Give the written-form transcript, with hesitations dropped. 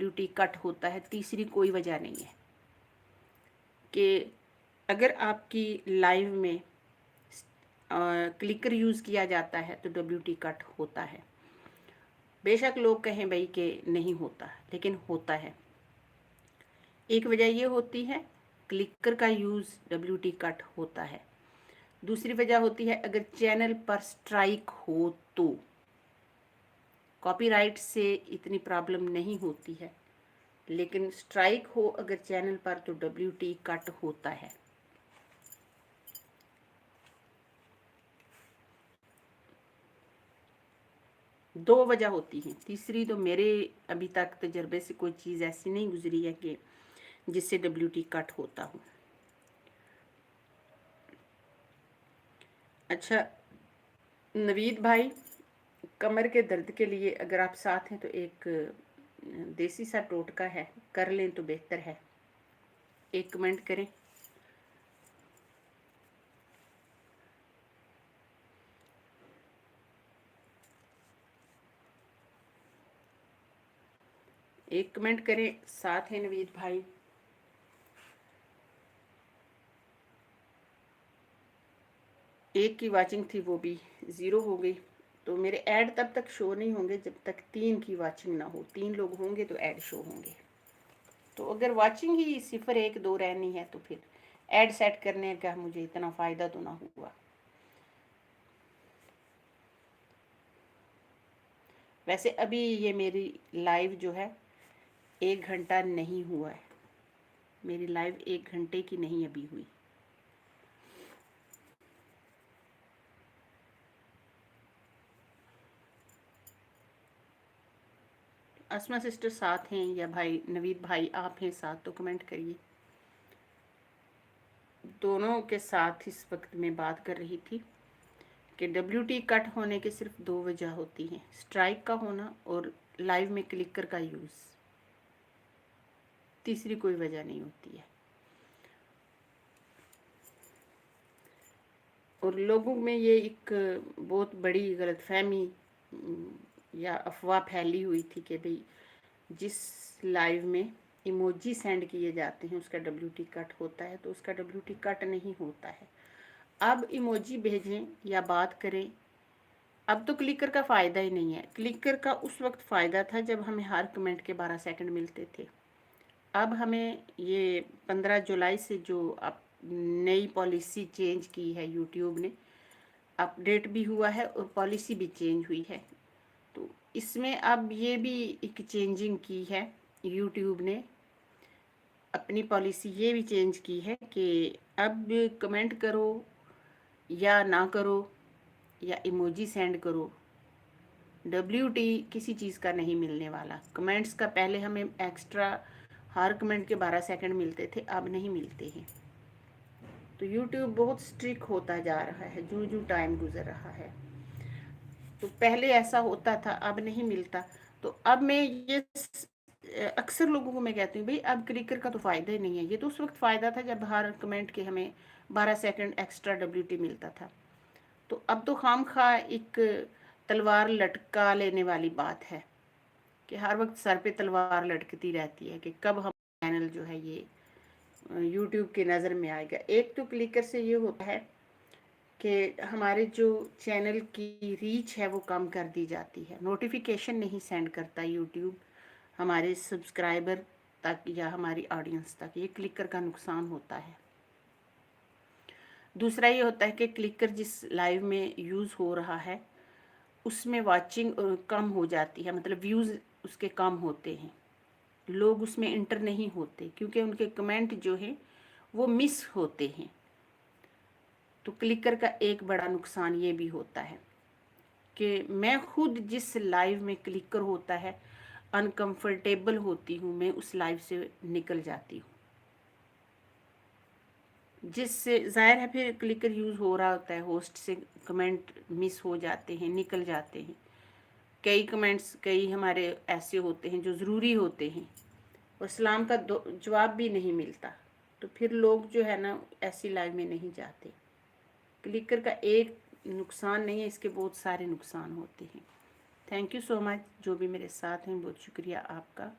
WT cut होता है, तीसरी कोई वजह नहीं है। कि अगर आपकी लाइव में क्लिकर यूज़ किया जाता है तो WT कट होता है। बेशक लोग कहें भाई कि नहीं होता, लेकिन होता है। एक वजह ये होती है क्लिकर का यूज़, WT कट होता है। दूसरी वजह होती है अगर चैनल पर स्ट्राइक हो तो। कॉपीराइट से इतनी प्रॉब्लम नहीं होती है, लेकिन स्ट्राइक हो अगर चैनल पर तो WT कट होता है। दो वजह होती हैं, तीसरी तो मेरे अभी तक तजर्बे से कोई चीज़ ऐसी नहीं गुजरी है कि जिससे WT कट होता हो। अच्छा नवीद भाई, कमर के दर्द के लिए अगर आप साथ हैं तो एक देसी सा टोटका है, कर लें तो बेहतर है। एक कमेंट करें। एक कमेंट करें, साथ है नवीद भाई। एक की वाचिंग थी वो भी 0 हो गई, तो मेरे ऐड तब तक शो नहीं होंगे जब तक 3 की वाचिंग ना हो। 3 लोग होंगे तो ऐड शो होंगे। तो अगर वाचिंग ही 0 1 2 रहनी है तो फिर ऐड सेट करने का मुझे इतना फ़ायदा तो ना हुआ। वैसे अभी ये मेरी लाइव जो है 1 घंटा नहीं हुआ है। मेरी लाइव 1 घंटे की नहीं अभी हुई। अस्मा सिस्टर साथ हैं या भाई नवीद भाई आप हैं साथ तो कमेंट करिए। दोनों के साथ इस वक्त मैं बात कर रही थी कि WT कट होने के सिर्फ 2 वजह होती हैं, स्ट्राइक का होना और लाइव में क्लिकर का यूज़। तीसरी कोई वजह नहीं होती है। और लोगों में ये एक बहुत बड़ी गलतफहमी या अफवाह फैली हुई थी कि भाई जिस लाइव में इमोजी सेंड किए जाते हैं उसका WT कट होता है, तो उसका WT कट नहीं होता है। अब इमोजी भेजें या बात करें, अब तो क्लिकर का फ़ायदा ही नहीं है। क्लिकर का उस वक्त फ़ायदा था जब हमें हर कमेंट के 12 सेकंड मिलते थे। अब हमें ये 15 जुलाई से जो अब नई पॉलिसी चेंज की है यूट्यूब ने, अपडेट भी हुआ है और पॉलिसी भी चेंज हुई है। तो इसमें अब ये भी एक चेंजिंग की है, यूट्यूब ने अपनी पॉलिसी ये भी चेंज की है कि अब कमेंट करो या ना करो या इमोजी सेंड करो, WT किसी चीज़ का नहीं मिलने वाला। कमेंट्स का पहले हमें एक्स्ट्रा हर कमेंट के 12 सेकंड मिलते थे, अब नहीं मिलते हैं। तो YouTube बहुत स्ट्रिक्ट होता जा रहा है जो जो टाइम गुजर रहा है। तो पहले ऐसा होता था, अब नहीं मिलता। तो अब मैं ये अक्सर लोगों को मैं कहती हूँ भाई अब क्लिकर का तो फ़ायदा ही नहीं है। ये तो उस वक्त फ़ायदा था जब हर कमेंट के हमें 12 सेकंड एक्स्ट्रा WT मिलता था। तो अब तो खामखा एक तलवार लटका लेने वाली बात है कि हर वक्त सर पे तलवार लटकती रहती है कि कब हम चैनल जो है ये यूट्यूब की नज़र में आएगा। एक तो क्लिकर से ये होता है कि हमारे जो चैनल की रीच है वो कम कर दी जाती है। नोटिफिकेशन नहीं सेंड करता यूट्यूब हमारे सब्सक्राइबर तक या हमारी ऑडियंस तक। ये क्लिकर का नुकसान होता है। दूसरा ये होता है कि क्लिकर जिस लाइव में यूज़ हो रहा है उसमें वाचिंग कम हो जाती है, मतलब व्यूज़ उसके कम होते हैं। लोग उसमें इंटर नहीं होते क्योंकि उनके कमेंट जो हैं वो मिस होते हैं। तो क्लिकर का एक बड़ा नुकसान ये भी होता है कि मैं खुद जिस लाइव में क्लिकर होता है अनकंफर्टेबल होती हूँ, मैं उस लाइव से निकल जाती हूँ। जिससे ज़ाहिर है फिर क्लिकर यूज़ हो रहा होता है, होस्ट से कमेंट मिस हो जाते हैं, निकल जाते हैं। कई कमेंट्स कई हमारे ऐसे होते हैं जो ज़रूरी होते हैं और सलाम का जवाब भी नहीं मिलता, तो फिर लोग जो है ना ऐसी लाइव में नहीं जाते। क्लिकर का एक नुकसान नहीं है, इसके बहुत सारे नुकसान होते हैं। थैंक यू सो मच, जो भी मेरे साथ हैं बहुत शुक्रिया आपका।